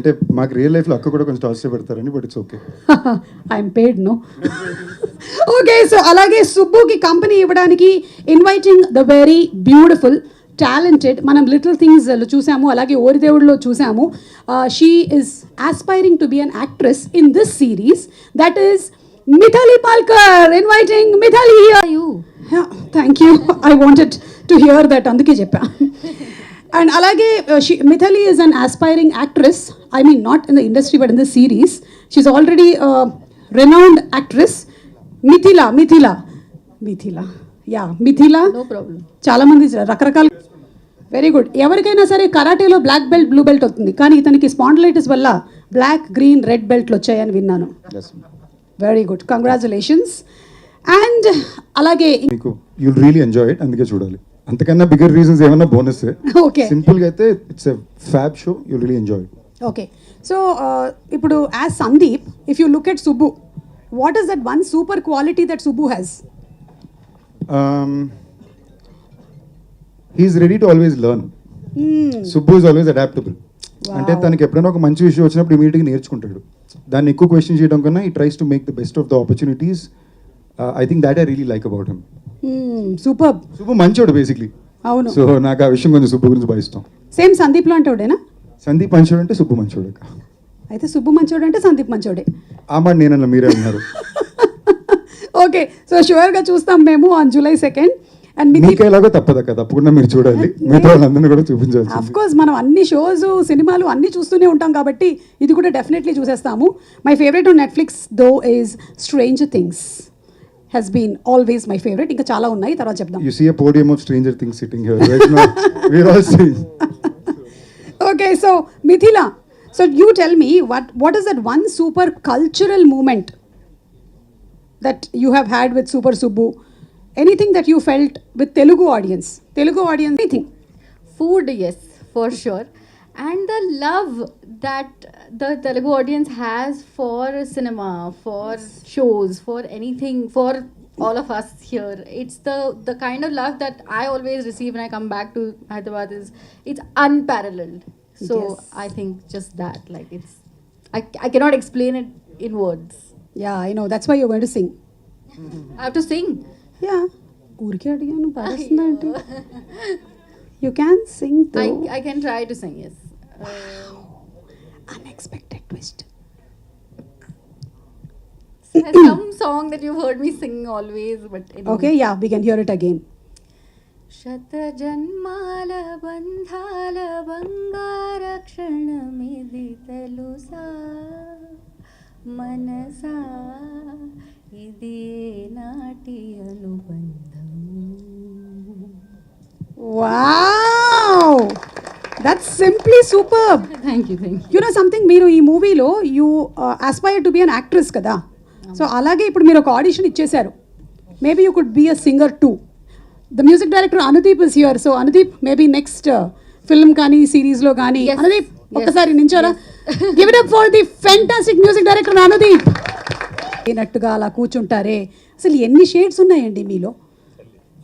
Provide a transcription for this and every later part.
అంటే మాకు రియల్ లైఫ్లో అక్క కూడా కొంచెం టార్చర్ పెడతారని, but it's okay. I'm paid no. Okay, so అలాగే సుబ్బుకి కంపెనీ ఇవ్వడానికి inviting the very beautiful talented, మనం లిటిల్ థింగ్స్ చూసాము, అలాగే ఓరిదేవుడిలో చూసాము. She is aspiring to be an actress in this series, that is Mithila Palkar. Inviting Mithili here. You. Yeah, thank you. I wanted to hear that. Anduke cheppa. And alage Mithili is an aspiring actress. I mean, not in the industry, but in the series. She's already a renowned actress. Mithila. Yeah, Mithila. No problem. చాలా మంది రకరకాల. Very good. ఎవరికైనా సరే కరాటేలో black belt, blue belt అవుతుంది, కానీ ఇతనికి spondylitis వల్ల black, green, red బెల్ట్లు వచ్చాయని విన్నాను. Very good, congratulations. అండ్ అలాగే మీకు యుల్ రియలీ ఎంజాయ్ ఇట్, అందుకే చూడాలి. అంతకన్నా బిగ్గర్ రీజన్స్ ఏమన్నా బోనస్. ఓకే, సింపుల్గా అయితే it's a fab show, you'll really enjoy it. Okay, so ఇప్పుడు as Sandeep, if you look at Subbu, what is that one super quality that Subbu has? He's ready to always learn. Subbu is always adaptable. అంటే తనకి ఎప్పుడైనా ఒక మంచి విషయం వచ్చినప్పుడు ఇమీడియట్గా నేర్చుకుంటాడు. దాన్ని ఎక్కువ క్వశ్చన్ చేయడం కన్నా ఈ tries to make the best of the opportunities. I think that I really like about him. Super. Subbu మంచోడు బేసిక్లీ. అవును. సో నాకు ఆ విషయం కొంచెం సుబ్బు గురించి బాగా ఇష్టం. సేమ్ సందీప్లో అంటోడేనా? సందీప్ మంచోడు అంటే సుబ్బు మంచోడు. అయితే సుబ్బు మంచోడు అంటే సందీప్ మంచోడే. ఆ మాట నేనన్నా, మీరే అన్నారు. ఓకే, సో షూర్గా చూస్తాం మేము ఆన్ July 2nd. అండ్ మీకు ఎలాగో తప్పదక్క, తప్పకుండా మీరు చూడాలి, మిగతా వాళ్ళందరినీ కూడా చూపించాలి. ఆఫ్ కోర్స్ మనం అన్ని షోస్, సినిమాలు అన్నీ చూస్తూనే ఉంటాం కాబట్టి ఇది కూడా డెఫినెట్లీ చూసేస్తాము. My favourite on Netflix though is stranger things, has been always my favorite. ఇంకా చాలా ఉన్నాయి, తర్వాత చెప్దాం. You see a podium of Stranger Things sitting here right now. We're all seeing. Okay, so Mithila, so you tell me what is that one super cultural moment that you have had with Super Subbu? Anything that you felt with Telugu audience, anything? Food, yes, for sure. And the love that the Telugu audience has for cinema, for shows, for anything, for all of us here. It's the kind of love that I always receive when I come back to Hyderabad. It's unparalleled. So yes. I think just that, like I cannot explain it in words. Yeah, I know. That's why you're going to sing. I have to sing. Yeah. ఊరికే అడిగాను, పాడేస్తుందంటే. You can sing though. I can try to sing, yes. Unexpected twist. Some song that you've heard me sing always, but anyway. Okay, yeah, we can hear it again. శత జన్మాల బంధాల బంగారక్షణమిది తెలుసా మనసా ఇది నాటి అనుబంధం. Wow, that's simply superb. Thank you. You know something, మీరు ఈ మూవీలో you aspire to be an actress కదా, సో అలాగే ఇప్పుడు మీరు ఒక ఆడిషన్ ఇచ్చేశారు. Maybe you could be a singer too. The music director Anudeep is here. So Anudeep, maybe next film కానీ సిరీస్లో కానీ. అనుదీప్ ఒక్కసారి నించోరా. Give it up for the fantastic music director Anudeep. అయినట్టుగా అలా కూర్చుంటారే, అసలు ఎన్ని షేడ్స్ ఉన్నాయండి మీలో.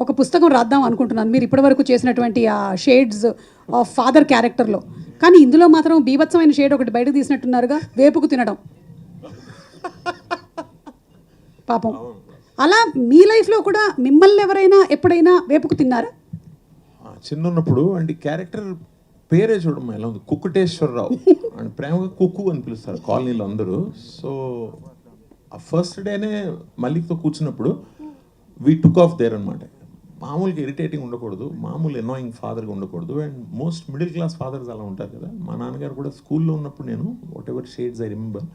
ఒక పుస్తకం రాద్దాం అనుకుంటున్నాను మీరు ఇప్పటివరకు చేసినటువంటి ఆ షేడ్స్ ఆఫ్ ఫాదర్ క్యారెక్టర్లో, కానీ ఇందులో మాత్రం బీభత్సమైన షేడ్ ఒకటి బయటకు తీసినట్టున్నారుగా, వేపుకు తినడం. పాపం. అలా మీ లైఫ్లో కూడా మిమ్మల్ని ఎవరైనా ఎప్పుడైనా వేపుకు తిన్నారా? చిన్నప్పుడు అంటే క్యారెక్టర్ పేరే చూడమ్మా ఎలా ఉంది, కుక్కుటేశ్వరరావు అండ్ ప్రేమగా కుక్కు అని పిలుస్తారు కాలనీలో అందరూ. సో ఆ ఫస్ట్ డేనే మల్లిక్తో కూర్చున్నప్పుడు వీ టుక్ ఆఫ్ దేర్ అనమాట. మామూలుగా ఇరిటేటింగ్ ఉండకూడదు, మామూలు ఎనాయింగ్ ఫాదర్గా ఉండకూడదు. And most middle class fathers అలా ఉంటారు కదా. మా నాన్నగారు కూడా స్కూల్లో ఉన్నప్పుడు నేను whatever shades I remember,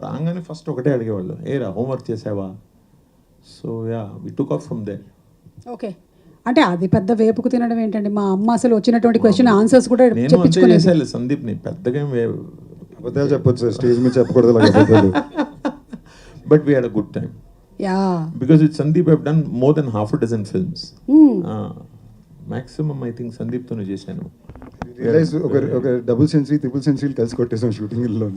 రాగానే ఫస్ట్ ఒకటే అడిగేవాళ్ళు, ఏరా హోంవర్క్ చేసావా. So ya we took off from there. Okay, అంటే అది పెద్ద వేపుకు తినడం ఏంటండి, మా అమ్మ అసలు వచ్చినటువంటి క్వశ్చన్ ఆన్సర్స్ కూడా నేను అంతే చేసేయాలి. సందీప్ని పెద్దగా అబద్ధాలు చెప్పొచ్చు, స్టేజ్ మీద చెప్పకూడదు అబద్ధాలు. But we had a good time. Yeah. Because with Sundeep I've done more than half a dozen films. Maximum I think Sundeep తోనే చేశాను. రియలైజ్ ఒక డబుల్ సెంచరీ ట్రిపుల్ సెంచరీ కలిసి కొట్టేసాం షూటింగ్లో.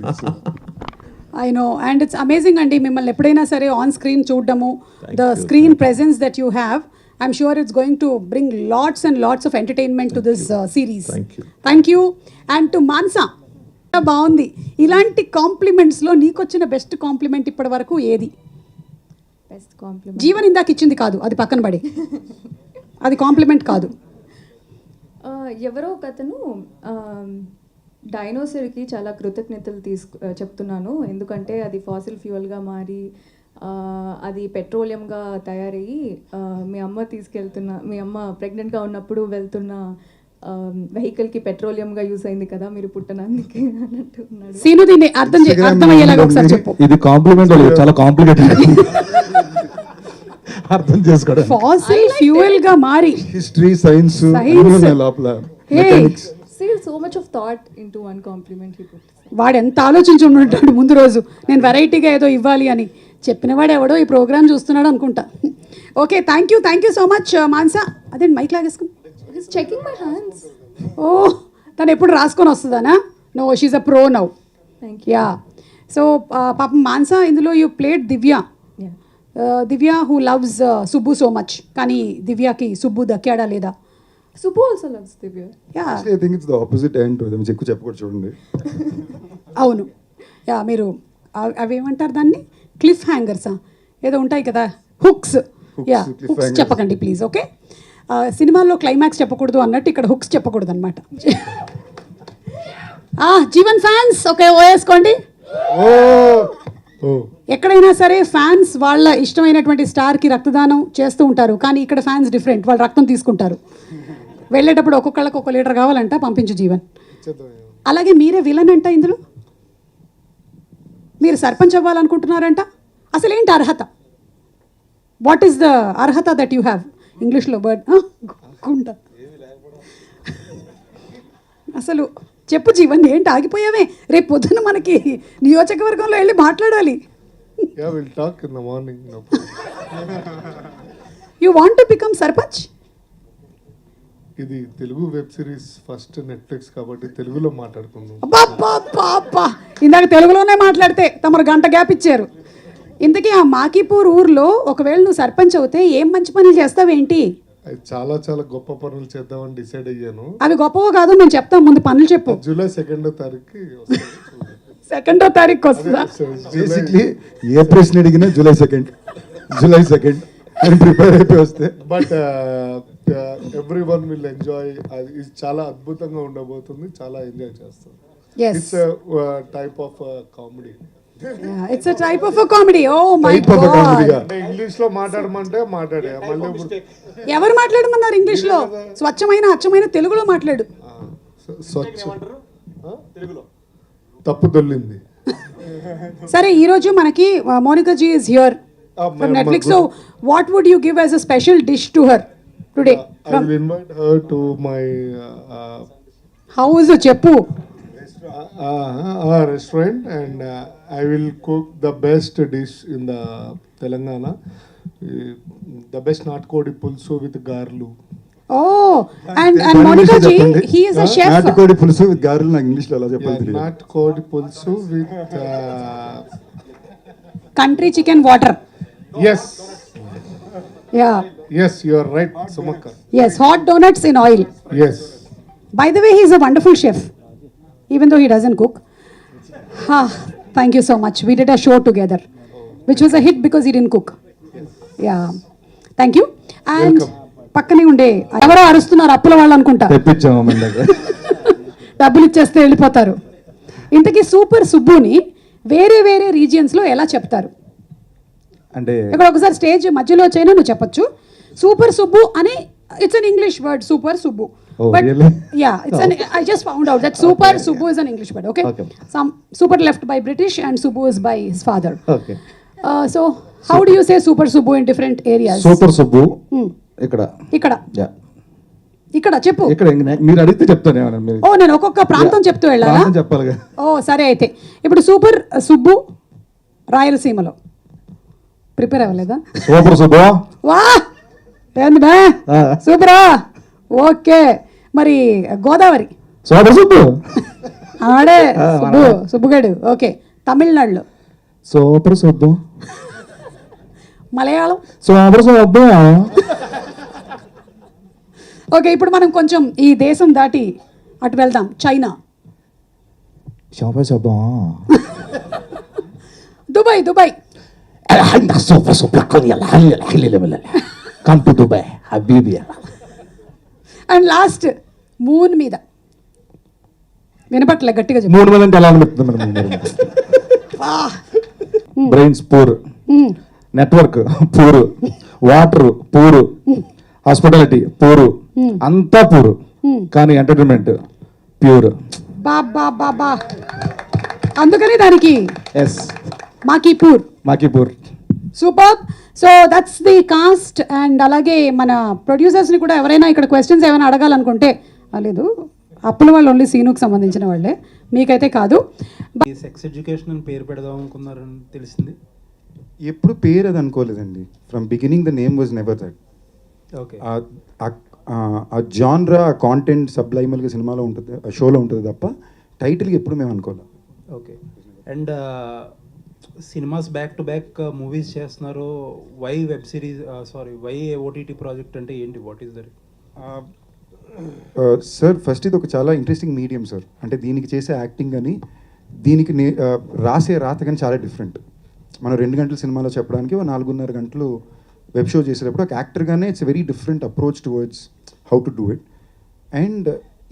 I know, and it's amazing అండి మిమ్మల్ని ఎప్పుడైనా సరే on screen చూడడము, the screen presence that you have, I'm sure it's going to bring lots and lots of entertainment to this series. Thank you. Thank you. And to Maanasa, బాగుంది. ఇలాంటి కాంప్లిమెంట్స్లో నీకు వచ్చిన best compliment ఇప్పటి వరకు ఏది? Best compliment Jeevan ఇందాక ఇచ్చింది కాదు, అది పక్కన పడి, అది కాంప్లిమెంట్ కాదు. ఎవరో ఒక అతను డైనోసర్కి చాలా కృతజ్ఞతలు చెప్తున్నాను, ఎందుకంటే అది ఫాసిల్ ఫ్యూయల్గా మారి అది పెట్రోలియంగా తయారయ్యి మీ అమ్మ ప్రెగ్నెంట్గా ఉన్నప్పుడు వెళ్తున్న వెహికల్కి పెట్రోలియంగా యూస్ అయింది కదా మీరు పుట్టనందుకే అన్నట్టు ఉన్నాడు. సీను దీన్ని అర్థమయ్యేలాగా ఒకసారి చెప్పు. ఇది కాంప్లిమెంట్ చాలా కాంప్లికేటెడ్ అర్థం చేసుకోవడం. ఫాసిల్ ఫ్యూయల్ గా మారి హిస్టరీ సైన్స్ లోపల See so much of thought into one compliment he put. వాడు ఎంత ఆలోచించి ఉంటాడు ముందు రోజు నేను వెరైటీగా ఏదో ఇవ్వాలి అని. చెప్పినవాడు ఎవడో ఈ ప్రోగ్రామ్ చూస్తున్నాడు అనుకుంటా. Okay, thank you so much Mansa. అదే మైక్ లాగేసుకుని He's checking my hands. ఓ తను ఎప్పుడు రాసుకొని వస్తుందానా? No, she's a pro now. Thank you. Yeah. So పాపం మాన్సా, ఇందులో you played Divya. Divya who loves Subbu so much. కానీ దివ్యకి సుబ్బు దక్కాడా లేదా? Subbu also loves Divya. Yeah, I think it's the opposite end to them. ఎక్కువ చెప్పకూడదు చూడండి. అవును. యా, మీరు అవి ఏమంటారు దాన్ని, క్లిఫ్ హ్యాంగర్సా ఏదో ఉంటాయి కదా, హుక్స్. యా, హుక్స్ చెప్పకండి ప్లీజ్. ఓకే, సినిమాల్లో క్లైమాక్స్ చెప్పకూడదు అన్నట్టు ఇక్కడ హుక్స్ చెప్పకూడదు అనమాట. జీవన్ ఫ్యాన్స్ ఓకే ఓ వేసుకోండి. ఎక్కడైనా సరే ఫ్యాన్స్ వాళ్ళ ఇష్టమైనటువంటి స్టార్కి రక్తదానం చేస్తూ ఉంటారు, కానీ ఇక్కడ ఫ్యాన్స్ డిఫరెంట్, వాళ్ళు రక్తం తీసుకుంటారు. వెళ్ళేటప్పుడు ఒక్కొక్కళ్ళకి ఒక లీటర్ కావాలంట, పంపించు జీవన్. అలాగే మీరే విలన్ అంట ఇందులో, మీరు సర్పంచ్ అవ్వాలనుకుంటున్నారంట. అసలు ఏంటి అర్హత? వాట్ ఈస్ ద అర్హత దట్ యూ హ్యావ్? ఇంగ్లీష్లో వర్డ్ గుంట. అసలు చెప్పు జీవన్, ఏంటి ఆగిపోయావే? రేపు పొద్దున్న మనకి నియోజకవర్గంలో వెళ్ళి మాట్లాడాలి. Yeah, we'll talk in the morning. No. You want to become sarpanch? ఇది Telugu web series first Netflix కాబట్టి తెలుగులో మాట్లాడుకుందాం. అబ్బా, ఇందాక తెలుగులోనే మాట్లాడితే తమరు గంట గ్యాప్ ఇచ్చారు. ఇంతకీ ఆ మాకీపూర్ ఊర్లో ఒకవేళ నువ్వు సర్పంచ్ అవుతే ఏం మంచి పనులు చేస్తావేంటి? అది చాలా చాలా గొప్ప పనులు చేద్దామని డిసైడ్ అయ్యాను. అవి గొప్పవో కాదు మేము చెప్తాం, ముందు పనులు చెప్పు. జూలై 2వ తారీఖుకి 2వ తారీఖు వస్తుందా? బేసిక్లీ ఏ ప్రశ్న అడిగినా జూలై 2 నేను ప్రిపేర్ అయిపోయి వస్తే. But every one will enjoy. ఇది చాలా అద్భుతంగా ఉండబోతుంది, చాలా ఎంజాయ్ చేస్తాం. It's type of comedy. It's a type of a comedy. Oh my god. అంటే ఇంగ్లీష్ లో మాట్లాడమంటే మాట్లాడే మళ్ళీ ఎవరు మాట్లాడమన్నారు ఇంగ్లీష్ లో? స్వచ్ఛమైన అచ్చమైన తెలుగులో మాట్లాడు. స్వచ్ఛ తెలుగులో తప్పు దొల్లింది. సరే, ఈ రోజు మనకి Monica ji is here from Netflix. So what would you give as a special dish to her today? I will invite her to my house చెప్పు. restaurant and I will cook the best dish in the Telangana. The best natkodi pulsu with garlu. Oh, and Monica ji, he is a chef. నాటుకోడి పులుసు with గారెలు నాకు English లో ఎలా చెప్పాలి? Natkodi pulsu with country chicken water. yes. Yeah. Yes, you are right, Sumakka. Yes, hot donuts in oil. Yes. By the way, he is a wonderful chef, even though he doesn't cook. Thank you so much. We did a show together, which was a hit because he didn't cook. Yeah. Thank you. And పక్కనే ఉండే ఎవరో అరుస్తున్నారు, అప్పుల వాళ్ళు అనుకుంటా. తెప్పించాము మన దగ్గర. డబ్బులు ఇచ్చేస్తే వెళ్ళిపోతారు. ఇంతకీ సూపర్ సుబ్బుని వేరే వేరే రీజియన్స్లో ఎలా చెప్తారు? అంటే ఇక్కడ ఒకసారి స్టేజ్ మధ్యలో వచ్చైనా నువ్వు చెప్పొచ్చు. సూపర్ సుబ్బు అని it's an English word, super Subbu. Oh, But really? yeah, it's an. I just found out that super Subbu is an English word. Okay. Some super left by British and Subbu is by his father. Okay. So how do you say super Subbu in different areas? Super Subbu ఇక్కడ ఇక్కడ చెప్పు. ఇక్కడ మీరు అడిగితే చెప్తాను ఏమన్నా మీరు. ఓ, నేను ఒక్కొక్క ప్రాంతం చెప్తూ వెళ్ళాలా? చెప్పాలిగా. ఓ సరే, అయితే ఇప్పుడు సూపర్ సుబ్బు రాయలసీమలో ప్రిపేర్ అవ్వలేదా? సూపర్ సుబ్బు. వా ఏంది బా సూపరా. ఓకే, మరి గోదావరి సూపర్ సుబ్బు ఆడే సుబ్బుగాడు. ఓకే, తమిళనాడులో super Subbu. Malayalam super Subbu. Okay, ఇప్పుడు మనం కొంచెం ఈ దేశం దాటి అటు వెళ్దాం. China Shopper shopper. Dubai Come to Dubai, Habibi. And last moon మీద వినపట్లే గట్టిగా చెప్పు. 3 మంది అంటే ఎలా అనిపిస్తుంది madam? Brains poor, network poor, water poor, hospitality poor, అంతా పూరు, కానీ ఎంటర్టైన్మెంట్ ప్యూర్. బా అందుకని దానికి ఎస్, మాకీపూర్. Super. So that's the cast. And అలాగే మన ప్రొడ్యూసర్స్ని కూడా ఎవరైనా ఇక్కడ క్వశ్చన్స్ ఏమైనా అడగాలనుకుంటే లేదు, అప్పుల వాళ్ళు ఓన్లీ సీనుకు సంబంధించిన వాళ్ళే, మీకైతే కాదు. సెక్స్ ఎడ్యుకేషన్ అని పేరు పెడదాం అనుకున్నారని తెలిసింది. ఎప్పుడు పేరు అది అనుకోలేదండి. From beginning the name was never that. Okay. ఆ జాన్రా, ఆ కాంటెంట్ సబ్లైమల్గా సినిమాలో ఉంటుంది, ఆ షోలో ఉంటుంది తప్ప టైటిల్కి ఎప్పుడు మేము అనుకోలేదు. Okay. And cinemas back to back movies చేస్తున్నారు. Why web series, why OTT project అంటే ఏంటి? What is that? Sir first ఇది ఒక చాలా ఇంట్రెస్టింగ్ మీడియం సార్. అంటే దీనికి చేసే యాక్టింగ్ కానీ దీనికి రాసే రాత కానీ చాలా డిఫరెంట్. మనం 2 గంటల సినిమాలో చెప్పడానికి 4.5 గంటలు వెబ్ షో చేసేటప్పుడు ఒక యాక్టర్గానే it's very different approach towards how to do it. And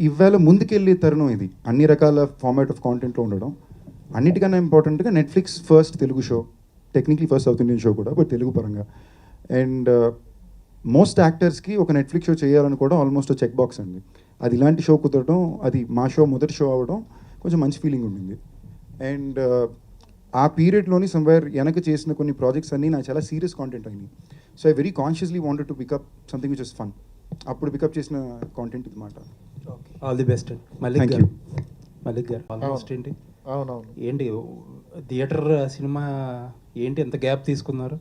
ఇవాళ ముందుకెళ్ళే తరుణం ఇది, అన్ని రకాల ఫార్మాట్ ఆఫ్ కాంటెంట్లో ఉండడం. అన్నిటికన్నా ఇంపార్టెంట్గా Netflix first Telugu show, technically first south Indian show కూడా, బట్ తెలుగు పరంగా. అండ్ మోస్ట్ యాక్టర్స్కి ఒక నెట్ఫ్లిక్స్ షో చేయాలనుకోవడం ఆల్మోస్ట్ చెక్ బాక్స్ అండి. అది ఇలాంటి షో కుదరడం, అది మా షో మొదటి షో అవ్వడం కొంచెం మంచి ఫీలింగ్ ఉండింది. అండ్ ఆ పీరియడ్లోని సమ్వేర్ వెనక చేసిన కొన్ని ప్రాజెక్ట్స్ అన్నీ నాకు చాలా సీరియస్ కాంటెంట్ అయినాయి. So I very consciously wanted to pick up something which is fun. అప్పుడు పికప్ చేసిన కాంటెంట్ ఇది మాట. All the best. మల్లిక్ గారు ఆల్మోస్ట్ ఏంటి అవునవును ఏంటి థియేటర్ సినిమా ఏంటి ఎంత గ్యాప్ తీసుకున్నారు?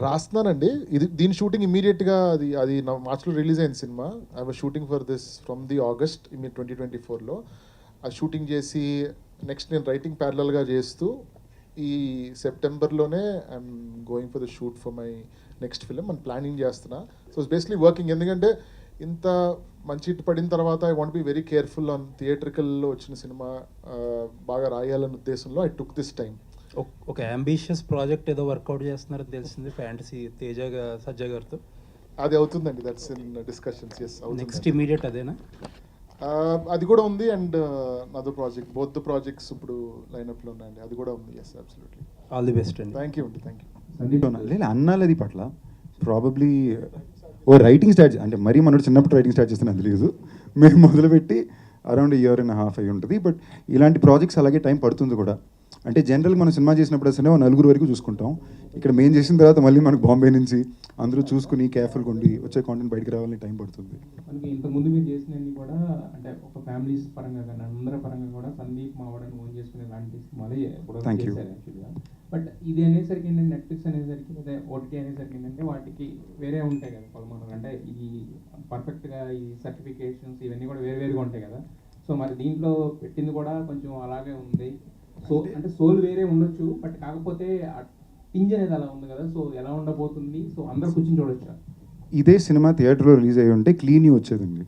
రాస్తున్నానండి. దీని షూటింగ్ ఇమీడియట్గా అది మార్చ్లో రిలీజ్ అయిన సినిమా. I was shooting for this from the August 2024లో. అది షూటింగ్ చేసి నెక్స్ట్ నేను రైటింగ్ ప్యారలల్గా చేస్తూ ఈ సెప్టెంబర్లోనే I'm going for the shoot for my next film అని ప్లానింగ్ చేస్తున్నా. So it's basically working. ఎందుకంటే ఇంత మంచి హిట్ పడిన తర్వాత I want be very careful on థియేట్రికల్లో వచ్చిన సినిమా బాగా రాయాలన్న ఉద్దేశంలో ఐ టుక్ దిస్ టైం. ఒక అంబిషియస్ ప్రాజెక్ట్ ఏదో వర్కౌట్ చేస్తున్నారని తెలిసింది, ఫ్యాంటసీ సజ్జా గారితో. అది అవుతుందండి, that's in discussions. Yes, next immediate అదేనా? అది కూడా ఉంది. And other project, both the projects ఇప్పుడు లైనప్లో ఉన్నాయండి. అది కూడా ఉంది. Yes, absolutely. All the best అండి. థ్యాంక్ యూ అండి. Thank you. లేదు అన్నాలది పట్ల ప్రాబబ్లీ రైటింగ్ స్టార్ట్, అంటే మరీ మనోడు చిన్నప్పుడు రైటింగ్ స్టార్ట్ చేస్తాను అది లేదు. మేము మొదలుపెట్టి అరౌండ్ 1.5 years అయి ఉంటుంది. బట్ ఇలాంటి ప్రాజెక్ట్స్ అలాగే టైం పడుతుంది కూడా. అంటే జనరల్ మనం సినిమా చేసినప్పుడు అసలు 4 వరకు చూసుకుంటాం. ఇక్కడ మేము చేసిన తర్వాత మళ్ళీ మనకు బాంబే నుంచి అందరూ చూసుకుని కేర్ఫుల్గా ఉండి వచ్చే కాంటెంట్ బయటకు రావాలని టైం పడుతుంది. మనకి ఇంతకుముందు మీరు చేసినవి కూడా అంటే ఒక ఫ్యామిలీస్ పరంగా కానీ అందరి పరంగా కూడా సందీప్ మావాడని ఓన్ చేసుకునే లాంటి సినిమాలే చేశారు యాక్చువల్గా. బట్ ఇది అనేసరికి ఏంటంటే నెట్ఫ్లిక్స్ అనేసరికి అదే ఓటీటీ అనేసరికి ఏంటంటే వాటికి వేరే ఉంటాయి కదా కొలమానం. అంటే ఈ పర్ఫెక్ట్గా ఈ సర్టిఫికేషన్స్ ఇవన్నీ కూడా వేరుగా ఉంటాయి కదా. సో మరి దీంట్లో పెట్టింది కూడా కొంచెం అలాగే ఉంది. సో అంటే సోల్ వేరే ఉండొచ్చు, బట్ కాకపోతే టింజ్ అనేది అలా ఉంది కదా. సో ఎలా ఉండబోతుంది? సో అందరూ కూర్చొని చూడొచ్చు. ఇదే సినిమా థియేటర్లో రిలీజ్ అయ్యి ఉంటే క్లీన్ యూ వచ్చేదండి.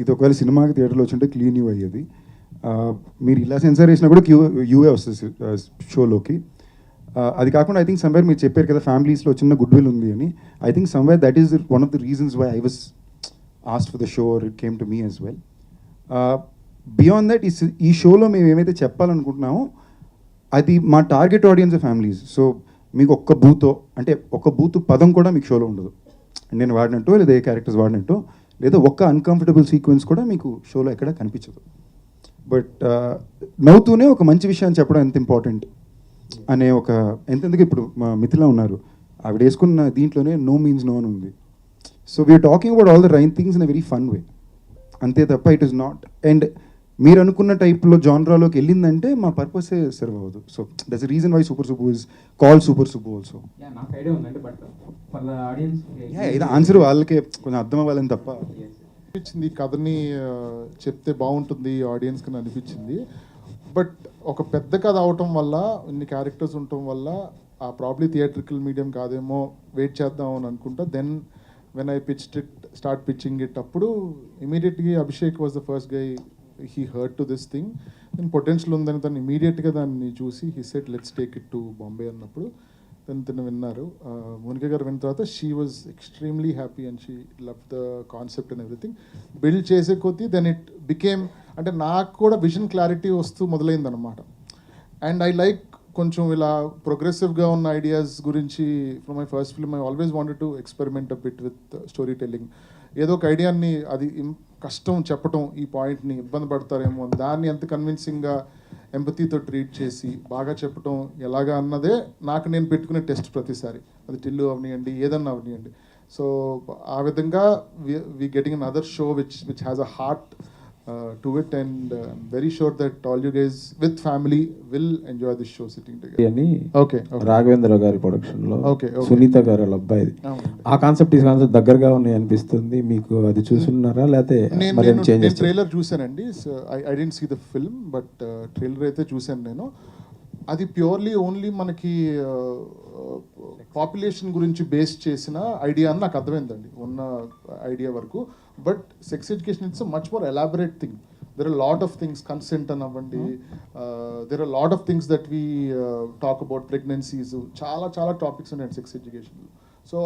ఇది ఒకవేళ సినిమాకి థియేటర్లో వచ్చి ఉంటే క్లీన్ యూ అయ్యేది. మీరు ఇలా సెన్సార్ చేసినా కూడా యూఏ వస్తుంది షోలోకి. అది కాకుండా ఐ థింక్ సమ్వేర్ మీరు చెప్పారు కదా ఫ్యామిలీస్లో చిన్న గుడ్ విల్ ఉంది అని. I think somewhere that is one of the reasons why I was asked for the show or it came to me as well. Beyond that ఈ షోలో మేము ఏమైతే చెప్పాలనుకుంటున్నామో అది మా టార్గెట్ ఆడియన్స్ ఫ్యామిలీస్. సో మీకు ఒక్క బూత్ పదం కూడా మీకు షోలో ఉండదు. నేను వాడినట్టు లేదా ఏ క్యారెక్టర్స్ వాడినట్టు లేదా ఒక్క అన్కంఫర్టబుల్ సీక్వెన్స్ కూడా మీకు షోలో ఎక్కడ కనిపించదు. బట్ నవ్వుతూనే ఒక మంచి విషయాన్ని చెప్పడం ఎంత ఇంపార్టెంట్ అనే ఒక ఎంతెందుకు ఇప్పుడు మా మిథిలా ఉన్నారు, ఆవిడ వేసుకున్న దీంట్లోనే నో మీన్స్ నో అని ఉంది. So we're talking about all the right things in a very fun way, అంతే తప్ప ఇట్ ఈస్ నాట్. అండ్ మీరు అనుకున్న టైప్లో జాన్రాలోకి వెళ్ళిందంటే మా పర్పసే సర్వ్ అవ్వదు. So that's the reason why super Subbu is called super Subbu also. నాకు ఐడియా ఉందండి, బట్ ఫర్ ద ఆడియన్స్ ఇది ఆన్సర్ వాళ్ళకే కొంచెం అర్థం అవ్వాలని తప్ప. అనిపించింది కథని చెప్తే బాగుంటుంది ఆడియన్స్కి అని అనిపించింది. బట్ ఒక పెద్ద కథ అవటం వల్ల ఇన్ని క్యారెక్టర్స్ ఉండటం వల్ల ఆ ప్రాబ్లీ థియేట్రికల్ మీడియం కాదేమో, వెయిట్ చేద్దాం అని అనుకుంటా. Then when I pitched it, start pitching it, అప్పుడు immediately Abhishek was the first guy he heard to this thing, నేను పొటెన్షియల్ ఉందని తను ఇమీడియట్గా దాన్ని చూసి he said let's take it to Bombay అన్నప్పుడు తను విన్నారు. మోనికా గారు విన్న తర్వాత she was extremely happy and she love the concept and everything. Build చేసే కొద్దీ దెన్ ఇట్ బికేమ్, అంటే నాకు కూడా విజన్ క్లారిటీ వస్తూ మొదలైందనమాట. అండ్ ఐ లైక్ కొంచెం ఇలా ప్రోగ్రెసివ్గా ఉన్న ఐడియాస్ గురించి. From my first film I always wanted to experiment a bit with story telling. ఏదో ఒక ఐడియాని అది కష్టం చెప్పటం, ఈ పాయింట్ని ఇబ్బంది పడతారేమో, దాన్ని ఎంత కన్విన్సింగ్గా ఎంపతీతో ట్రీట్ చేసి బాగా చెప్పటం ఎలాగా అన్నదే నాకు నేను పెట్టుకునే టెస్ట్ ప్రతిసారి. అది టిల్లు అవనియండి, ఏదన్నా అవనియండి. సో ఆ విధంగా we getting another show which has a heart to it, and I'm very sure that all you guys with family will enjoy this show sitting together. అని Okay. రాఘవేంద్ర గారి ప్రొడక్షన్ లో Okay. Sunitha గారు వాళ్ళ అబ్బాయిది. ఆ concept ఈ concept దగ్గరగా ఉన్నాయి అనిపిస్తుంది. మీకు అది చూసున్నారా లేకపోతే మరేం చేంజ్ నేను ట్రైలర్ చూసానండి. I didn't see the film, but trailer అయితే చూసాను నేను. అది ప్యూర్లీ ఓన్లీ మనకి పాపులేషన్ గురించి బేస్ చేసిన ఐడియా అని నాకు అర్థమైందండి ఉన్న ఐడియా వరకు. But sex education it's much more elaborate thing. There are lot of things, consent అని అవ్వండి, there are lot of things that we talk about, pregnancies, చాలా చాలా టాపిక్స్ ఉన్నాయండి సెక్స్ ఎడ్యుకేషన్లో. సో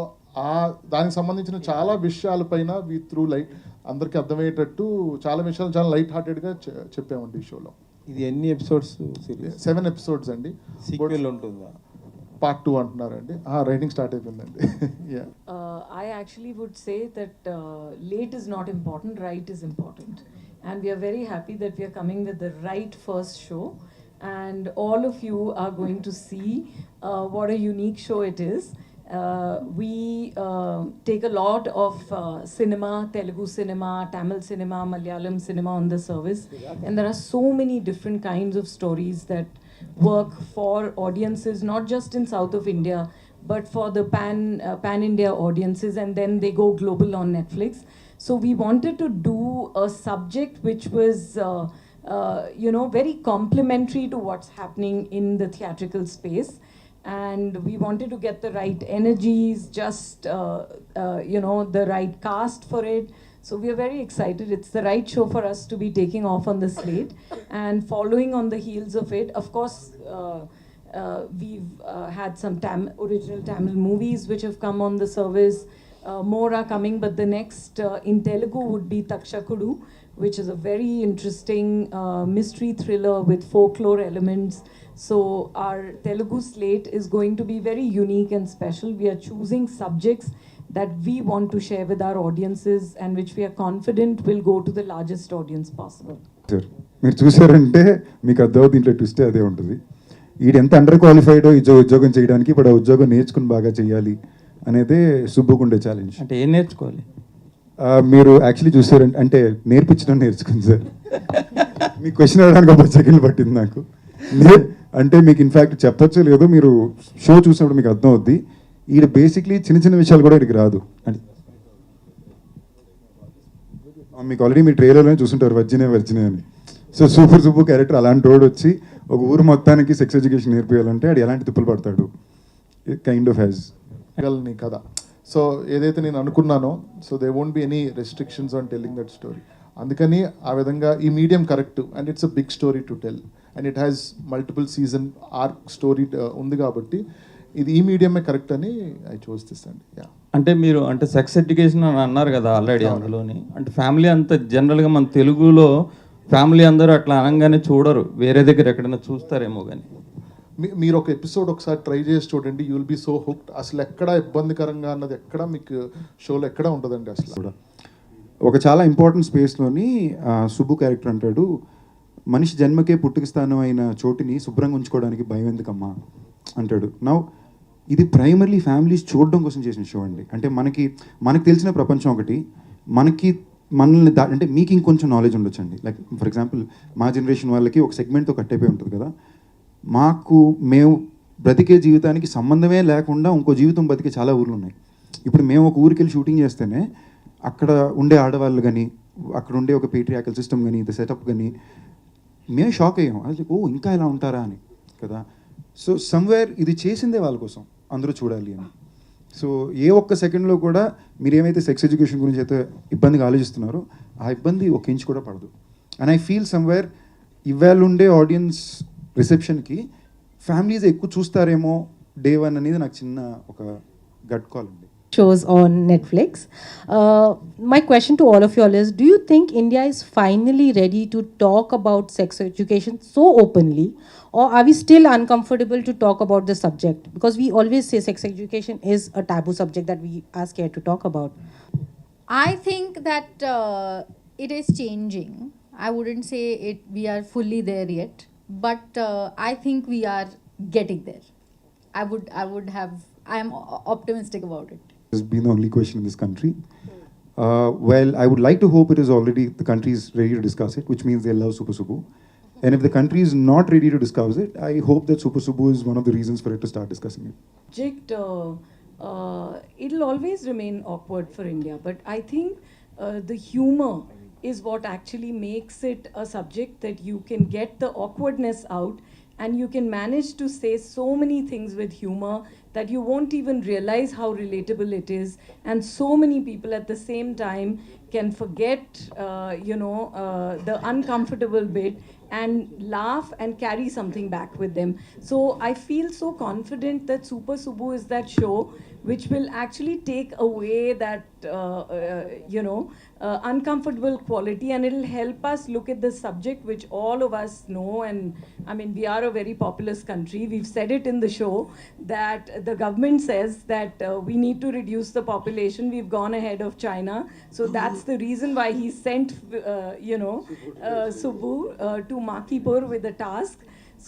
దానికి సంబంధించిన చాలా విషయాలపైన వీ త్రూ లైట్ అందరికీ అర్థమయ్యేటట్టు చాలా విషయాలు చాలా లైట్ హార్టెడ్గా చెప్పామండి ఈ షోలో. ఇది ఎన్ని ఎపిసోడ్స్? 7 episodes అండి. సీక్వెల్ ఉంటుందా? Part 2 అంటున్నారండి. రైటింగ్ స్టార్ట్ అయిపోయిందండి. I actually would say that late is not important, right is important. And we are very happy that we are coming with the right first show. And all of you are going to see what a unique show it is. We take a lot of cinema, Telugu cinema, Tamil cinema, Malayalam cinema on the service. And there are so many different kinds of stories that work for audiences, not just in south of India, but for the pan-India audiences, and then they go global on Netflix. So we wanted to do a subject which was, very complementary to what's happening in the theatrical space. And we wanted to get the right energies, just, the right cast for it. So we are very excited. It's the right show for us to be taking off on the slate. And following on the heels of it, of course, we've had some original Tamil movies which have come on the service. More are coming, but the next in Telugu would be Takshakudu, which is a very interesting mystery thriller with folklore elements. So our Telugu slate is going to be very unique and special. We are choosing subjects that we want to share with our audiences and which we are confident will go to the largest audience possible. Sir మీరు చూసారంటే మీకు అర్థం దీంట్లో twist అదే ఉంటుంది. వీడు ఎంత under qualified ఉద్యోగం చేయడానికి, ఇప్పుడు ఆ ఉద్యోగం నేర్చుకుని బాగా చేయాలి అనేదే సుబ్బుకుండే ఛాలెంజ్. అంటే ఏం నేర్చుకోవాలి? మీరు యాక్చువల్లీ చూసారంటే, అంటే నేర్పించడం నేర్చుకుంది సార్. మీకు క్వశ్చన్ అడగడానికి ఒక సెకండ్ పట్టింది నాకు. అంటే మీకు ఇన్ఫ్యాక్ట్ చెప్పచ్చో లేదో మీరు షో చూసినప్పుడు మీకు అర్థం అవుద్ది. ఈడ బేసిక్లీ చిన్న చిన్న విషయాలు కూడా ఇక్కడికి రాదు. అంటే మీకు ఆల్రెడీ మీ ట్రైలర్లోనే చూసుంటారు వర్జినే అని. సో సూపర్ సుబ్బు క్యారెక్టర్ అలాంటి వాడు వచ్చి ఒక ఊరు మొత్తానికి సెక్స్ ఎడ్యుకేషన్ నేర్పియాలంటే అది ఎలాంటి తిప్పులు పడతాడు, కైండ్ ఆఫ్ హ్యాజ్ కదా. సో ఏదైతే నేను అనుకున్నానో, so they won't be any restrictions on telling that story. అందుకని ఆ విధంగా ఈ medium correct, and it's a big story to tell, and it has multiple season arc story ఉంది కాబట్టి ఇది ఈ మీడియమే కరెక్ట్ అని ఐ చూస్ దిస్ అండి. అంటే మీరు అంటే సెక్స్ ఎడ్యుకేషన్ అని అన్నారు కదా ఆల్రెడీ అందులోని, అంటే ఫ్యామిలీ అంతా జనరల్గా మన తెలుగులో ఫ్యామిలీ అందరూ అట్లా అనగానే చూడరు, వేరే దగ్గర ఎక్కడైనా చూస్తారేమో కానీ మీరు ఒక ఎపిసోడ్ ఒకసారి ట్రై చేసి చూడండి, you will be so hooked. అసలు ఎక్కడ ఇబ్బందికరంగా అన్నది ఎక్కడ మీకు షోలో ఎక్కడ ఉంటుందండి అసలు కూడా. ఒక చాలా ఇంపార్టెంట్ స్పేస్లోని సుబ్బు క్యారెక్టర్ అంటాడు, మనిషి జన్మకే పుట్టుక స్థానం అయిన చోటుని శుభ్రంగా ఉంచుకోవడానికి భయం ఎందుకమ్మా అంటాడు. నౌ ఇది ప్రైమర్లీ ఫ్యామిలీస్ చూడడం కోసం చేసిన షో అండి. అంటే మనకి తెలిసిన ప్రపంచం ఒకటి, మనల్ని అంటే మీకు ఇంకొంచెం నాలెడ్జ్ ఉండొచ్చండి. లైక్ ఫర్ ఎగ్జాంపుల్ మా జనరేషన్ వాళ్ళకి ఒక సెగ్మెంట్తో కట్ అయిపోయి ఉంటుంది కదా, మేము బ్రతికే జీవితానికి సంబంధమే లేకుండా ఇంకో జీవితం బతికే చాలా ఊర్లు ఉన్నాయి. ఇప్పుడు మేము ఒక ఊరికి వెళ్ళి షూటింగ్ చేస్తేనే అక్కడ ఉండే ఆడవాళ్ళు కానీ, అక్కడ ఉండే ఒక పేట్రియాకల్ సిస్టమ్ కానీ, ఇది సెటప్ కానీ మేము షాక్ అయ్యాం. అది ఇంకా ఇలా ఉంటారా అని కదా. సో సమ్వేర్ ఇది చేసిందే వాళ్ళ కోసం, అందరూ చూడాలి అని. సో ఏ ఒక్క సెకండ్లో కూడా మీరు ఏమైతే సెక్స్ ఎడ్యుకేషన్ గురించి అయితే ఇబ్బందిగా ఆలోచిస్తున్నారో ఆ ఇబ్బంది ఒక ఇంచు కూడా పడదు. అండ్ ఐ ఫీల్ సమ్వేర్ ఇవాళ ఉండే ఆడియన్స్ రిసెప్షన్కి ఫ్యామిలీస్ ఎక్కువ చూస్తారేమో డే వన్ అనేది నాకు చిన్న ఒక గట్ కాల్ ఉంది. Shows on Netflix. My question to all of you all is, do you think India is finally ready to talk about sex education so openly, or are we still uncomfortable to talk about the subject? Because we always say sex education is a taboo subject that we are scared to talk about. I think that it is changing. I wouldn't say we are fully there yet, but I think we are getting there. I am optimistic about it. Has been the only question in this country. Well, I would like to hope it is already, the country is ready to discuss it, which means they love Super Subbu. And if the country is not ready to discuss it, I hope that Super Subbu is one of the reasons for it to start discussing it. Project, it'll always remain awkward for India, but I think the humor is what actually makes it a subject that you can get the awkwardness out, and you can manage to say so many things with humor that you won't even realize how relatable it is, and so many people at the same time can forget the uncomfortable bit and laugh and carry something back with them. So I feel so confident that Super Subbu is that show which will actually take away that uncomfortable quality, and it'll help us look at the subject which all of us know. And I mean, we are a very populous country. We've said it in the show that the government says that we need to reduce the population. We've gone ahead of China, so that's the reason why he sent Subbu to Makipur with a task.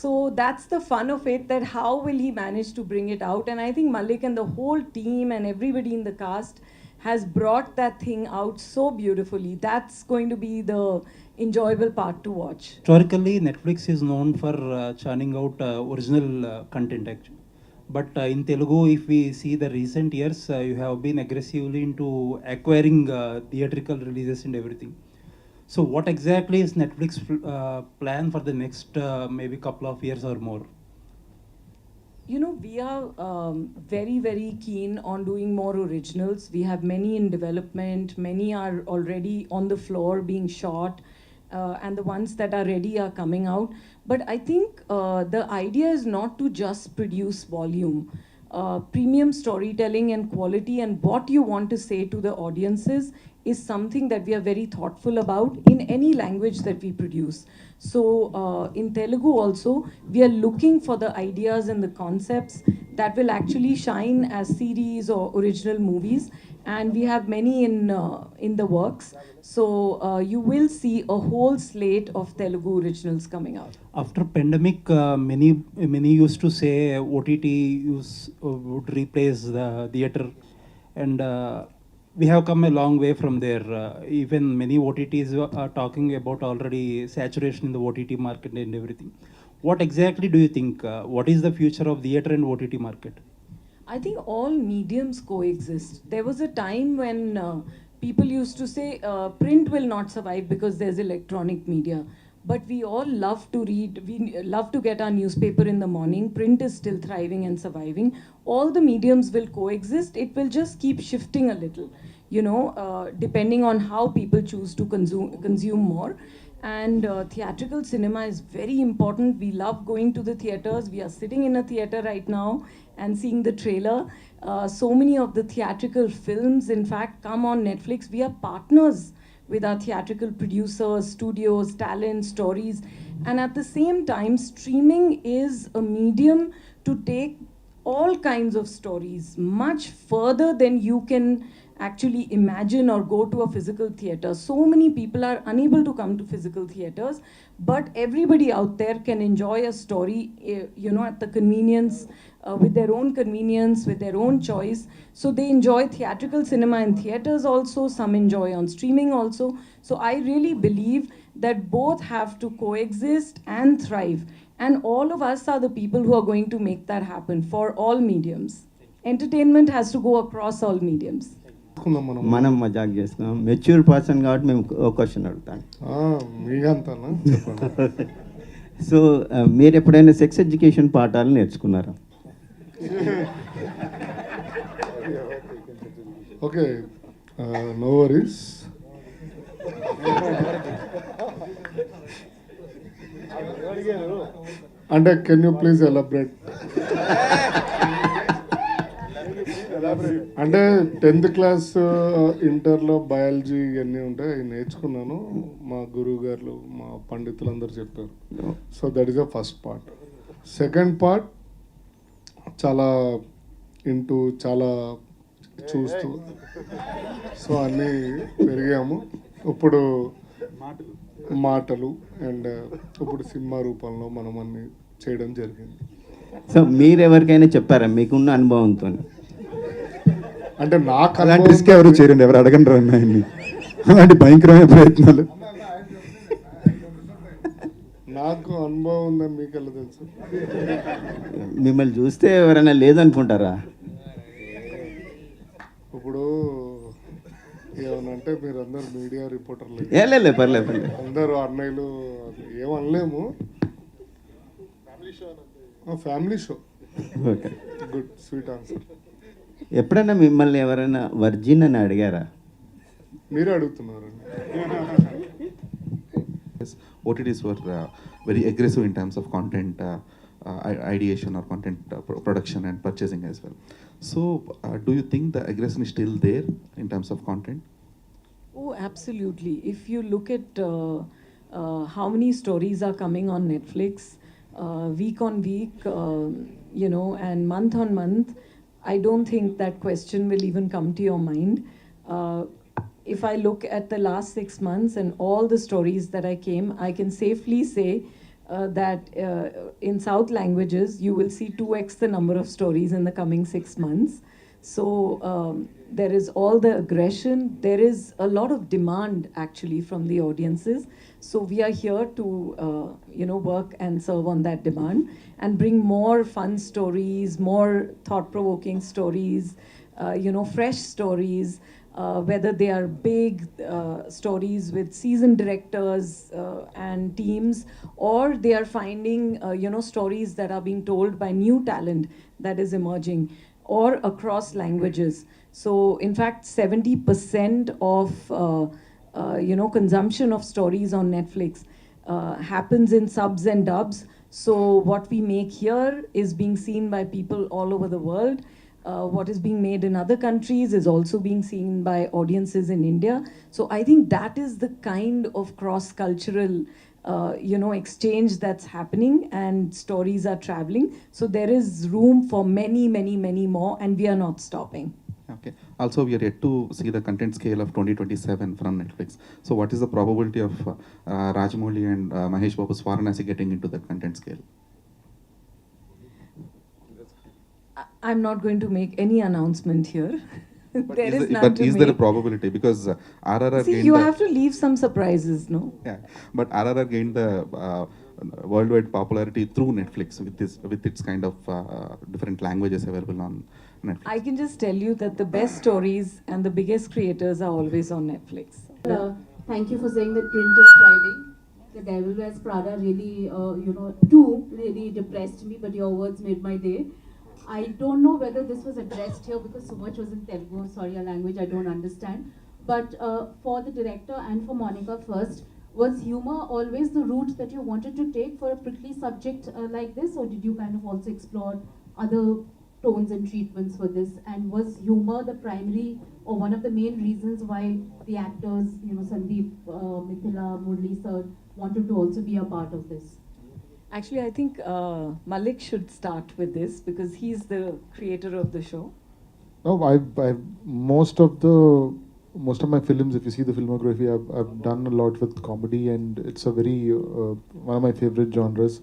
So that's the fun of it, that how will he manage to bring it out. And I think Malik and the whole team and everybody in the cast has brought that thing out so beautifully. That's going to be the enjoyable part to watch. Historically, Netflix is known for churning out original content actually. But in Telugu, if we see the recent years, you have been aggressively into acquiring theatrical releases and everything. So what exactly is Netflix plan for the next maybe couple of years or more? You know, we are very, very keen on doing more originals. We have many in development. Many are already on the floor being shot. And the ones that are ready are coming out. But I think the idea is not to just produce volume. Premium storytelling and quality and what you want to say to the audiences is something that we are very thoughtful about in any language that we produce. So in Telugu also, we are looking for the ideas and the concepts that will actually shine as series or original movies, and we have many in the works. So you will see a whole slate of Telugu originals coming out. After pandemic, many used to say OTT would replace the theater, and we have come a long way from there. Even many OTTs are talking about already saturation in the OTT market and everything. What exactly do you think? What is the future of theater and OTT market? I think all mediums coexist. There was a time when people used to say print will not survive because there's electronic media. But we all love to read, we love to get our newspaper in the morning. Print is still thriving and surviving. All the mediums will coexist. It will just keep shifting a little, depending on how people choose to consume more. And theatrical cinema is very important. We love going to the theaters. We are sitting in a theater right now and seeing the trailer. So many of the theatrical films, in fact, come on Netflix. We are partners with our theatrical producers, studios, talent, stories. And at the same time, streaming is a medium to take all kinds of stories much further than you can actually imagine or go to a physical theater. So many people are unable to come to physical theaters, but everybody out there can enjoy a story, at the convenience, with their own convenience, with their own choice. So they enjoy theatrical cinema in theaters also, some enjoy on streaming also. So I really believe that both have to coexist and thrive. And all of us are the people who are going to make that happen for all mediums. Entertainment has to go across all mediums. మనం మజాక్ చేస్తున్నాం. Mature person కాబట్టి మేము ఒక question అడుగుతాను. మీకంతానా చెప్పండి. So మీరు ఎప్పుడైనా సెక్స్ ఎడ్యుకేషన్ పాఠాలు నేర్చుకున్నారా? Okay, no worries. అంటే కెన్ యూ ప్లీజ్ ఎలాబరేట్? అంటే 10th క్లాస్ ఇంటర్లో బయాలజీ ఇవన్నీ ఉంటాయి, అవి నేర్చుకున్నాను. మా గురువు గారు మా పండితులందరూ చెప్పారు. So that is the first part. Second part చాలా చాలా చూస్తూ సో అన్నీ పెరిగాము. ఇప్పుడు మాటలు అండ్ ఇప్పుడు సినిమా రూపంలో మనం అన్ని చేయడం జరిగింది. సో మీరు ఎవరికైనా చెప్పారా మీకున్న అనుభవంతో? అంటే నాకు అలాంటి రిస్క్ ఎవరు చేయరండి, ఎవరు అడగండి అన్నాయన్ని అలాంటి భయంకరమైన ప్రయత్నాలు. నాకు అనుభవం ఉందని మీకు ఎలా తెలుసు? మిమ్మల్ని చూస్తే ఎవరైనా లేదనుకుంటారా? ఇప్పుడు ఏమనంటే మీరు అందరు మీడియా రిపోర్టర్లు, పర్లేదు అందరూ అన్నయ్యలు, ఏమనలేము. Family show. Okay, good, sweet answer. ఎప్పుడైనా మిమ్మల్ని ఎవరైనా వర్జిన్ అని అడిగారా? మీరే అడుగుతున్నారు. OTTs were very aggressive in terms of content ideation or content production and purchasing as well. So, do you think the aggression is still there in terms of content? Oh, absolutely. If you look at how many stories are coming on Netflix week on week, and month on month, I don't think that question will even come to your mind. If I look at the last 6 months and all the stories that I can safely say that in South languages, you will see 2x the number of stories in the coming 6 months. So there is all the aggression. There is a lot of demand actually from the audiences. So we are here to, work and serve on that demand and bring more fun stories, more thought-provoking stories, fresh stories. Whether they are big stories with seasoned directors and teams, or they are finding stories that are being told by new talent that is emerging, or across languages. So in fact 70% of consumption of stories on Netflix happens in subs and dubs. So what we make here is being seen by people all over the world. What is being made in other countries is also being seen by audiences in India. So I think that is the kind of cross-cultural, exchange that's happening, and stories are traveling. So there is room for many, many, many more, and we are not stopping. Okay. Also, we are yet to see the content scale of 2027 from Netflix. So what is the probability of Rajamouli and Mahesh Babu's Varanasi getting into that content scale? I'm not going to make any announcement here. There is none but to is make. there a probability? Because RRR See, gained you have to leave some surprises, no? Yeah, but RRR gained the worldwide popularity through Netflix with its kind of different languages available on Netflix. I can just tell you that the best stories and the biggest creators are always on Netflix. Thank you for saying that print is thriving. The Devil Wears Prada really, really depressed me, but your words made my day. I don't know whether this was addressed here because so much was in Telugu. Sorry, a language I don't understand. But for the director and for Monica first, was humor always the route that you wanted to take for a prickly subject like this, or did you kind of also explore other tones and treatments for this? And was humor the primary or one of the main reasons why the actors, Sundeep, Mithila, Murli sir, wanted to also be a part of this? Actually, I think Malik should start with this because he's the creator of the show. No, I've most of my films, if you see the filmography, I've done a lot with comedy, and it's a very one of my favorite genres.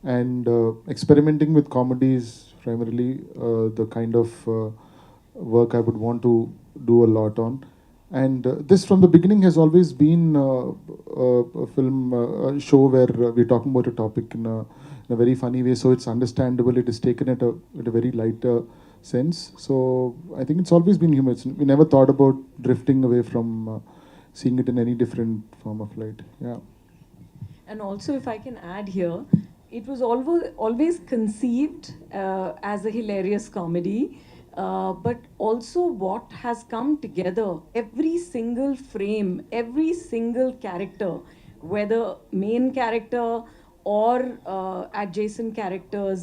And experimenting with comedy is primarily the kind of work I would want to do a lot on. And this from the beginning has always been a film show where we're talking about a topic in a very funny way, so it's understandable. It is taken at a very light sense. So I think it's always been humor. We never thought about drifting away from seeing it in any different form of light. Yeah. And also, if I can add here, it was always conceived as a hilarious comedy. But also what has come together, every single frame, every single character whether main character or adjacent characters,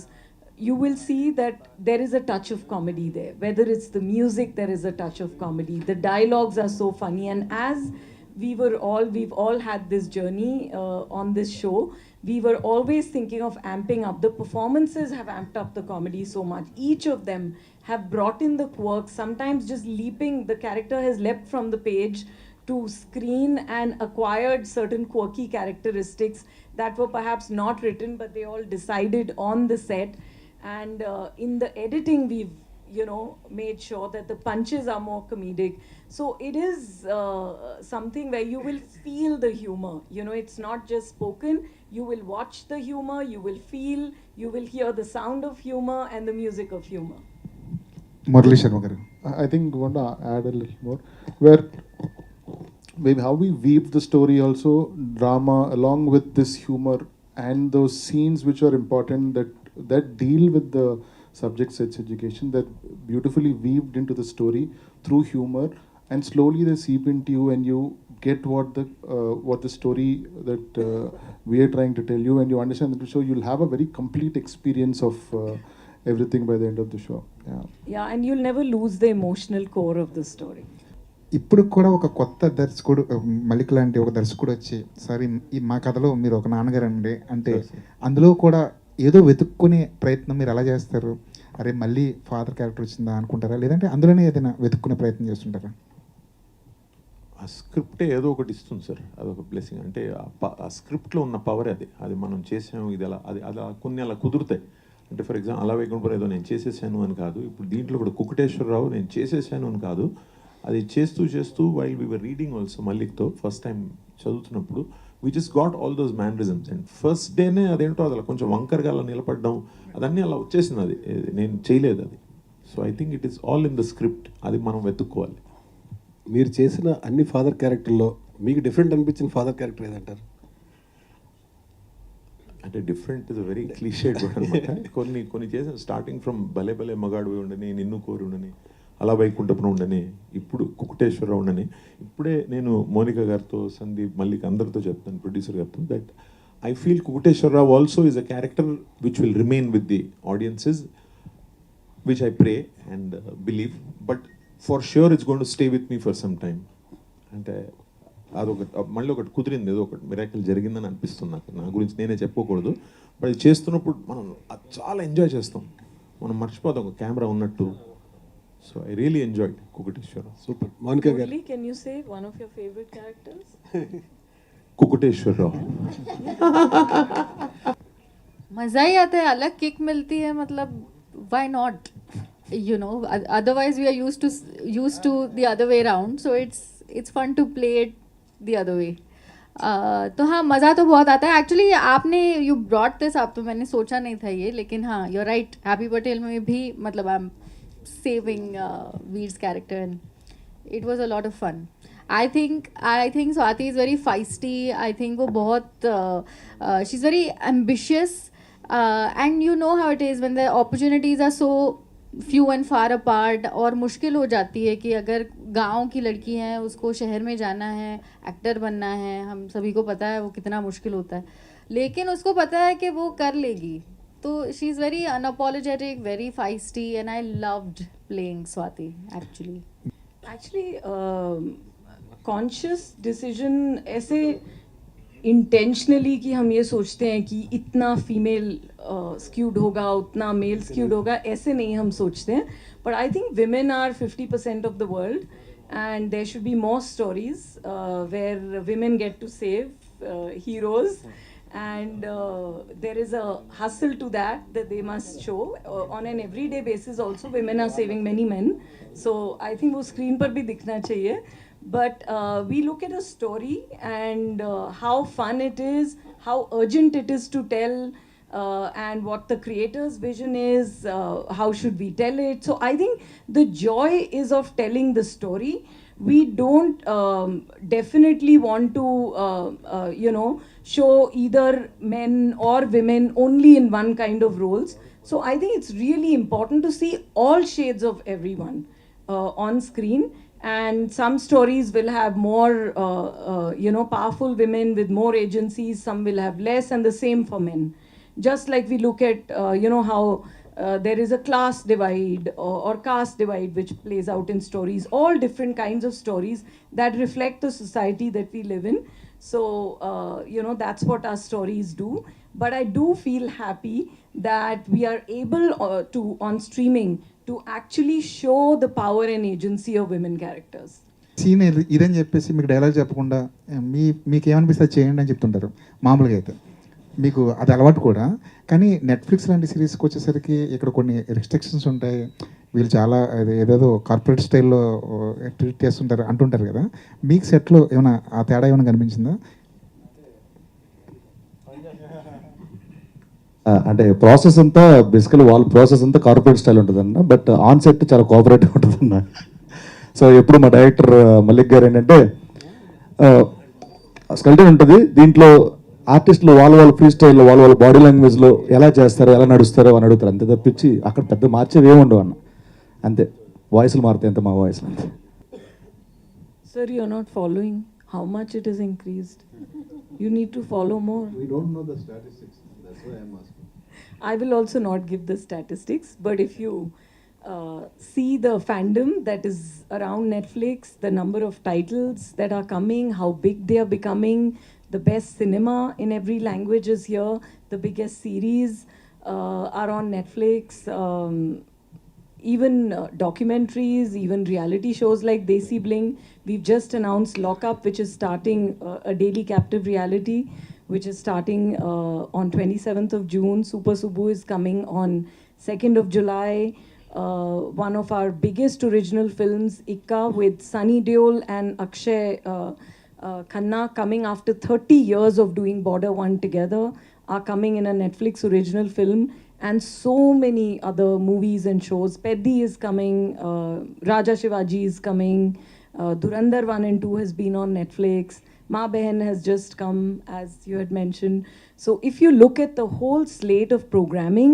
you will see that there is a touch of comedy there. Whether it's the music, there is a touch of comedy. The dialogues are so funny. And as we've all had this journey on this show, we were always thinking of amping up. The performances have amped up the comedy so much. Each of them have brought in the quirks, sometimes just leaping. The character has leapt from the page to screen and acquired certain quirky characteristics that were perhaps not written, but they all decided on the set. And in the editing, we've made sure that the punches are more comedic. So it is something where you will feel the humor. It's not just spoken. You will watch the humor, you will feel, you will hear the sound of humor and the music of humor. Murali Sharma garu. I think I want to add a little more, where maybe how we weave the story also, drama along with this humor and those scenes which are important that deal with the subject sex education, that beautifully weaved into the story through humor, and slowly they seep into you and you get what the story that we are trying to tell you, and you understand the show. You'll have a very complete experience of everything by the end of the show. Yeah, and you'll never lose the emotional core of the story. ఇప్పుడు కూడా ఒక కొత్త దర్శకుడు మలిక్ లాంటి ఒక దర్శకుడు వచ్చి sir ఈ మా కథలో మీరు ఒక నాన్నగారు అండి అంటే అందులో కూడా ఏదో వెతుక్కునే ప్రయత్నం మీరు ఎలా చేస్తారు? అరే మళ్ళీ ఫాదర్ క్యారెక్టర్ వచ్చిందా అనుకుంటారా, లేదంటే అందులోనే ఏదైనా వెతుక్కునే ప్రయత్నం చేస్తుంటారా? ఆ స్క్రిప్టే ఏదో ఒకటి ఇస్తుంది సార్, అదొక బ్లెస్సింగ్. అంటే ఆ స్క్రిప్ట్లో ఉన్న పవర్ అది మనం చేసాము, ఇది అలా కొన్ని అలా కుదురుతాయి. అంటే ఫర్ ఎగ్జాంపుల్ అలా వేయకుండా ఏదో నేను చేసేసాను అని కాదు. ఇప్పుడు దీంట్లో కూడా కుకుటేశ్వరరావు నేను చేసేసాను అని కాదు, అది చేస్తూ while we were reading also మల్లిక్తో ఫస్ట్ టైం చదువుతున్నప్పుడు we just got all those mannerisms. And first డేనే అదేంటో అది అలా కొంచెం వంకరగా అలా నిలబడడం అదన్నీ అలా వచ్చేసింది. అది నేను చేయలేదు అది. So I think it is all in the script, అది మనం వెతుక్కోవాలి. మీరు చేసిన అన్ని ఫాదర్ క్యారెక్టర్లో మీకు డిఫరెంట్ అనిపించిన ఫాదర్ క్యారెక్టర్ ఏదంటారు? అంటే డిఫరెంట్ ఇస్ వెరీ క్లీషేడ్ కూడా అనమాట. కొన్ని చేసాను, స్టార్టింగ్ ఫ్రమ్ భలే భలే మగాడు ఉండని, నిన్ను కోరి ఉండని, అలా వైకుంఠపురం ఉండని, ఇప్పుడు కుకుటేశ్వరరావు ఉండని. ఇప్పుడే నేను మోనిక గారితో, సందీప్, మల్లిక్ అందరితో చెప్తాను, ప్రొడ్యూసర్ గారితో, that I feel Kukuteswararao also is a character which will remain with the audiences, which I pray and believe, but for sure it's going to stay with me for some time. అంటే మళ్ళీ ఒకటి కుదిరింది, ఏదో ఒకటి miracle జరిగిందని అనిపిస్తుంది నాకు. నా గురించి నేనే చెప్పుకోకూడదు, బట్ అది చేస్తున్నప్పుడు మనం చాలా ఎంజాయ్ చేస్తాం, మనం మర్చిపోతాం ఒక కెమెరా ఉన్నట్టు. So I really enjoyed Kukuteshwara. Super. Monica garu, can you say one of your favorite characters? Kukuteshwara. मज़ा ही आता है, अलग किक मिलती है, मतलब why not? Otherwise we are used to the other way around, so it's fun to play it the other way. तो हाँ, मज़ा तो बहुत आता है. एक्चुअली आपने यू ब्रॉट दिस अप, तो मैंने सोचा नहीं था ये, लेकिन हाँ, you are right. Happy Patel में भी मतलब I am saving Veer's character, and it was a lot of fun. I think Swati is very feisty. I think वो बहुत she's very ambitious, and you know how it is when the opportunities are so few and far apart. और मुश्किल हो जाती है कि अगर गांव की लड़की है, उसको शहर में जाना है, एक्टर बनना है, हम सभी को पता है वो कितना मुश्किल होता है, लेकिन उसको पता है कि वो कर लेगी. So she's very unapologetic, very feisty, and I loved playing Swati actually. Conscious decision ऐसे intentionally कि हम ये सोचते हैं कि इतना female skewed होगा, उतना male skewed होगा, ऐसे नहीं हम सोचते हैं. But I think women are 50% of the world, and there should be more stories where women get to save heroes. And there is a hustle to that they must show on an everyday basis. Also women are saving many men, so I think wo screen par bhi dikhna chahiye. But we look at a story and how fun it is, how urgent it is to tell, and what the creator's vision is, how should we tell it. So I think the joy is of telling the story. We don't definitely want to show either men or women only in one kind of roles. So I think it's really important to see all shades of everyone on screen, And some stories will have more, powerful women with more agencies. Some will have less, and the same for men. Just like we look at, how there is a class divide or caste divide which plays out in stories. All different kinds of stories that reflect the society that we live in. So, that's what our stories do. But I do feel happy that we are able to, on streaming, to actually show the power and agency of women characters. Scene ఇదని చెప్పేసి మీకు dialogue చెప్పకుండా మీకు ఏమనిపిస్తే అది చేయండి అని చెప్తుంటారు మామూలుగా అయితే. మీకు అది అలవాటు కూడా. కానీ నెట్ఫ్లిక్స్ లాంటి సిరీస్కి వచ్చేసరికి ఇక్కడ కొన్ని రిస్ట్రిక్షన్స్ ఉంటాయి. వీళ్ళు చాలా ఏదేదో కార్పొరేట్ స్టైల్లో ట్రీట్ చేస్తుంటారు అంటుంటారు కదా. మీకు సెట్లో ఏమైనా ఆ తేడా ఏమైనా కనిపించిందా? అంటే ప్రాసెస్ అంతా బేసికలీ వాళ్ళ ప్రాసెస్ అంతా కార్పొరేట్ స్టైల్ ఉంటుందన్న, బట్ ఆన్ సెట్ చాలా కోఆపరేటివ్ ఉంటుందన్న. సో ఎప్పుడు మా డైరెక్టర్ మల్లిక్ గారు ఏంటంటే స్కెల్టన్ ఉంటుంది, దీంట్లో ఆర్టిస్టులు వాళ్ళ ఫ్రీ స్టైల్లో వాళ్ళ బాడీ లాంగ్వేజ్లో ఎలా చేస్తారో ఎలా నడుస్తారో అని అడుగుతారు. అంతే తప్పించి అక్కడ పెద్ద మార్చేవి ఏముండవు అన్న. అంతే, వాయిస్లు మారుతాయి అంతే, మా వాయిస్లు అంతే. Sir, you're not following how much it is increased. You need to follow more. We don't know the statistics. That's why I'm asking. I will also not give the statistics, but if you see the fandom that is around Netflix, the number of titles that are coming, how big they are becoming, the best cinema in every language is here, the biggest series are on Netflix, even documentaries, even reality shows like Desi Bling. We've just announced Lock Up, which is starting a daily captive reality, which is starting on 27th of June. Super Subbu is coming on 2nd of July. One of our biggest original films, Ikka, with Sunny Deol and Akshay Khanna, coming after 30 years of doing Border 1 together, are coming in a Netflix original film. And so many other movies and shows. Peddi is coming, Raja Shivaji is coming, Dhurandhar 1 and 2 has been on Netflix. Ma Behan has just come, as you had mentioned. So if you look at the whole slate of programming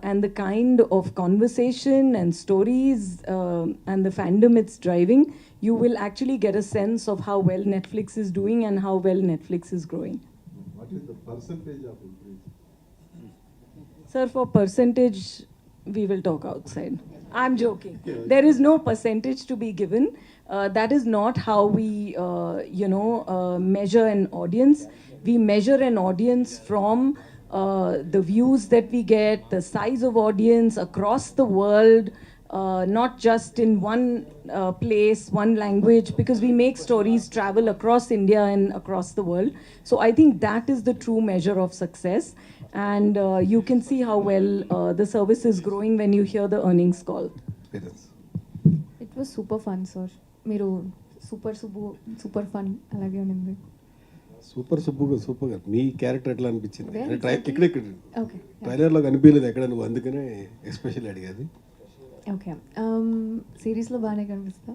and the kind of conversation and stories and the fandom it's driving, you will actually get a sense of how well Netflix is doing and how well Netflix is growing. What is the percentage of increase? Sir, for percentage, we will talk outside. I'm joking. There is no percentage to be given. That is not how we, measure an audience. We measure an audience from the views that we get, the size of audience across the world, not just in one place, one language, because we make stories travel across India and across the world. So I think that is the true measure of success. And you can see how well the service is growing when you hear the earnings call. It was super fun, sir. మీరు super Subbu super fun అలాగే ఉంది. Super సుబ్బుగా సూపర్గా మీ character ఎట్లా అనిపించింది? Very ఇక్కడ okay ట్రైలర్లో కనిపించలేదు ఎక్కడ, నువ్వు అందుకనే ఎస్పెషల్ అడిగేది. ఓకే సిరీస్లో బాగానే కనిపిస్తా.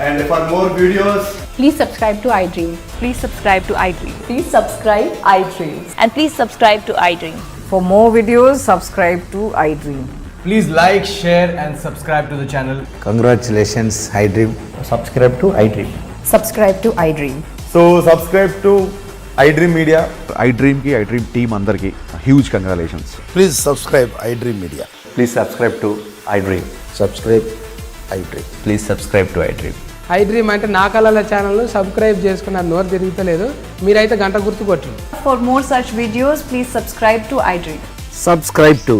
And for more videos, please subscribe to iDream. Please subscribe to iDream. Please subscribe iDream. And please subscribe to iDream. For more videos, subscribe to iDream. please like, share and subscribe to the channel. Congratulations, iDream. Subscribe to iDream. Subscribe to iDream. So subscribe to iDream Media. iDream ki iDream team andarki huge congratulations. Please subscribe iDream Media. Please subscribe to iDream. Subscribe iDream. Please subscribe to iDream. iDream అంటే నా కళల channel subscribe చేసుకున్న నోరు తిరుగుతలేదు, మీరైతే గంట గుర్తు కొట్టండి. For more such videos, please subscribe to iDream. Subscribe to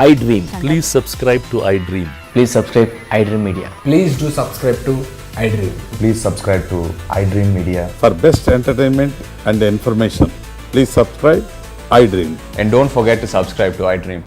iDream. Please subscribe to iDream. Please subscribe iDream Media. Please do subscribe to iDream. Please subscribe to iDream Media. For best entertainment and information, please subscribe iDream. And don't forget to subscribe to iDream.